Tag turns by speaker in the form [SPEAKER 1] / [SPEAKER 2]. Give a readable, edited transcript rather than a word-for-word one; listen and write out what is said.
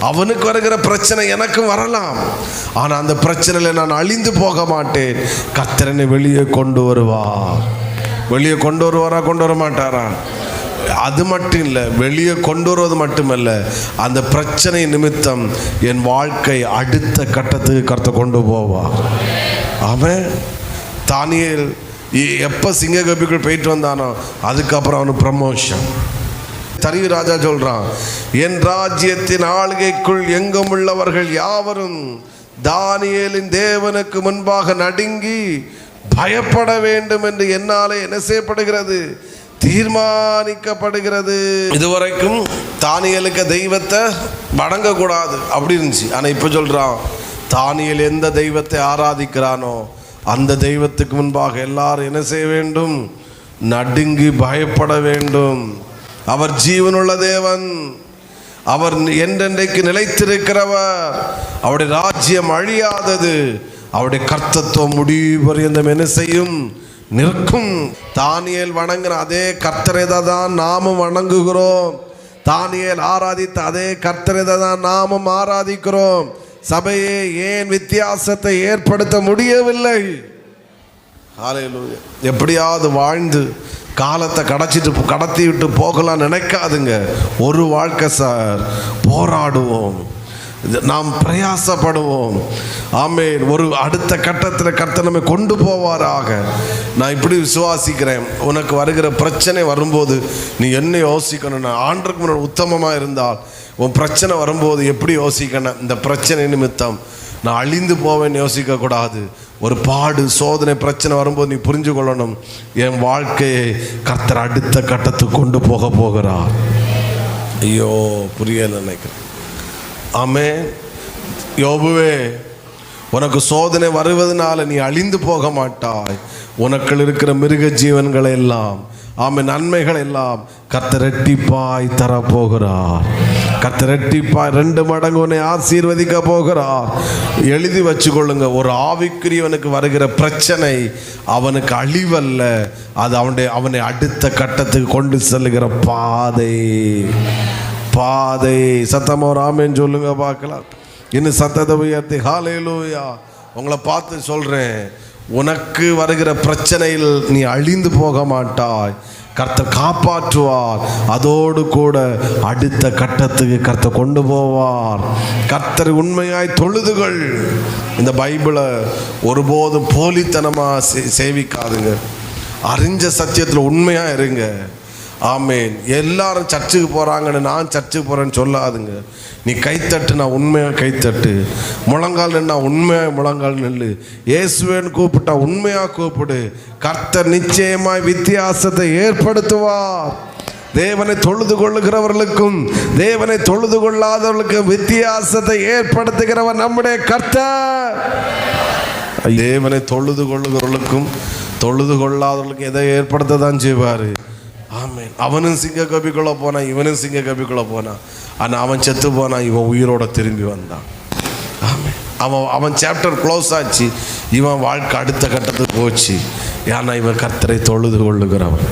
[SPEAKER 1] அவனுக்கு வருகிற பிரச்சனை எனக்கும் வரலாம், ஆனால் அந்த பிரச்சனையில் நான் அழிந்து போக மாட்டேன். கர்த்தர் வெளியே கொண்டு வருவார். வெளியே கொண்டு வருவாரா, கொண்டு வர மாட்டாரா? அது மட்டும் இல்லை, வெளியே கொண்டு வருவது மட்டுமல்ல, அந்த பிரச்சனை நிமித்தம் என் வாழ்க்கை அடுத்த கட்டத்துக்கு கர்த்தர் கொண்டு போவார். அவன் தானியேல் எப்போ சிங்க கபிக்குள் போயிட்டு வந்தானோ அதுக்கப்புறம் அவனுக்கு ப்ரமோஷன். தரியு ராஜா சொல்றான், என் ராஜ்யத்தின் ஆளுகைக்குள் எங்கும் உள்ளவர்கள் யாவரும் தானியேலின் தேவனுக்கு முன்பாக நடுங்கி பயப்பட வேண்டும் என்று என்னாலே என்ன செய்யப்படுகிறது, தீர்மானிக்கப்படுகிறது. இதுவரைக்கும் தானியேலுக்கு தெய்வத்தை வணங்கக்கூடாது அப்படி இருந்துச்சு. ஆனால் இப்போ சொல்றான், தானியேல் எந்த தெய்வத்தை ஆராதிக்கிறானோ அந்த தெய்வத்துக்கு முன்பாக எல்லாரும் என்ன செய்ய வேண்டும், நடுங்கி பயப்பட வேண்டும். அவர் ஜீவனுள்ள தேவன், அவர் என்றென்றைக்கு நிலைத்திருக்கிறவர், அவருடைய ராஜ்யம் அழியாதது, அவருடைய கர்த்தத்துவம் முடிவு பரியந்தம் என்ன செய்யும், நிற்கும். தானியேல் வணங்கின அதே கர்த்தரை தான் நாமும் வணங்குகிறோம். தானியேல் ஆராதித்த அதே கர்த்தரை தான் நாமும் ஆராதிக்கிறோம். சபையே ஏன் வித்தியாசத்தை ஏற்படுத்த முடியவில்லை? ஹல்லேலூயா. எப்படியாவது வாழ்ந்து காலத்தை கடத்தி விட்டு போகலாம் நினைக்காதுங்க. ஒரு வாழ்க்கை சார், போராடுவோம், நாம் பிரயாசப்படுவோம். ஆமென். ஒரு அடுத்த கட்டத்தில் கர்த்தர் நம்மை கொண்டு போவாராக. நான் இப்படி விசுவாசிக்கிறேன், உனக்கு வருகிற பிரச்சனை வரும்போது நீ என்ன யோசிக்கணும், நான் ஆண்டருக்கு முன்னாடி உத்தமமாக இருந்தால் உன் பிரச்சனை வரும்போது எப்படி யோசிக்கணும், இந்த பிரச்சனை நிமித்தம் நான் அழிந்து போவேன்னு யோசிக்கக்கூடாது. ஒரு பாடு சோதனை பிரச்சனை வரும்போது நீ புரிஞ்சு கொள்ளணும், என் வாழ்க்கையை கர்த்தர் அடுத்த கட்டத்துக்கு கொண்டு போகிறார். ஐயோ புரியல நினைக்கிறேன். ஆமென். யோபுவே, உனக்கு சோதனை வருவதனால நீ அழிந்து போக மாட்டாய். உனக்குள் இருக்கிற மிருக ஜீவன்களை எல்லாம், ஆமென், நன்மைகள் எல்லாம் கர்த்தர் இரட்டிப்பாய் தரப்போகிறார். கர்த்தர் இரட்டிப்பாய் 2 மடங்கு உன்னை ஆசீர்வதிக்க போகிறார். எழுதி வச்சுக்கொள்ளுங்க, ஒரு ஆவிக்குரியவனுக்கு வருகிற பிரச்சனை அவனுக்கு அழிவல்ல, அது அவனை அடுத்த கட்டத்துக்கு கொண்டு செல்லுகிற பாதை. சத்தமா ஒரு ஆமென் சொல்லுங்க பார்க்கலாம். இன்னும் சத்தத்தை உயர்த்தி ஹல்லேலூயா. உங்களை பார்த்து சொல்றேன், உனக்கு வருகிற பிரச்சனையில் நீ அழிந்து போக மாட்டாய். கர்த்தர் காப்பாற்றுவார், அதோடு கூட அடுத்த கட்டத்துக்கு கர்த்தர் கொண்டு போவார். கர்த்தர் உண்மையாய் தொழுதுகள். இந்த பைபிளை ஒருபோதும் போலித்தனமாக சேவிக்காதுங்க. அறிஞ்ச சத்தியத்தில் உண்மையாக இருங்க. ஆமென். எல்லாரும் சர்ச்சுக்கு போகிறாங்கன்னு நான் சர்ச்சுக்கு போகிறேன்னு சொல்லாதுங்க. நீ கைத்தட்டு, நான் உண்மையாக கைத்தட்டு. முழங்கால் நின்னா உண்மையாக முழங்கால் நெல்லு. இயேசுவேன்னு கூப்பிட்டா உண்மையாக கூப்பிடு. கர்த்தர் நிச்சயமாய் வித்தியாசத்தை ஏற்படுத்துவார். தேவனை தொழுது கொள்ளுகிறவர்களுக்கும் தேவனை தொழுது கொள்ளாதவர்களுக்கும் வித்தியாசத்தை ஏற்படுத்துகிறவர் நம்முடைய கர்த்தர். தேவனை தொழுது கொள்ளுகிறவர்களுக்கும் தொழுது கொள்ளாதவர்களுக்கும் எதை ஏற்படுத்த தான் செய்வார். ஆமென். அவனும் சிங்க கபிக்குள்ள போனான், இவனும் சிங்க கபிக்குள்ள போனான். ஆனால் அவன் செத்து போனான், இவன் உயிரோட திரும்பி வந்தான். ஆமென். அவன் சாப்டர் க்ளோஸ் ஆச்சு, இவன் வாழ்க்கை அடுத்த கட்டத்துக்கு போச்சு. ஏன்னா இவன் கர்த்தரை தொழுது கொள்ளுகிறவன்.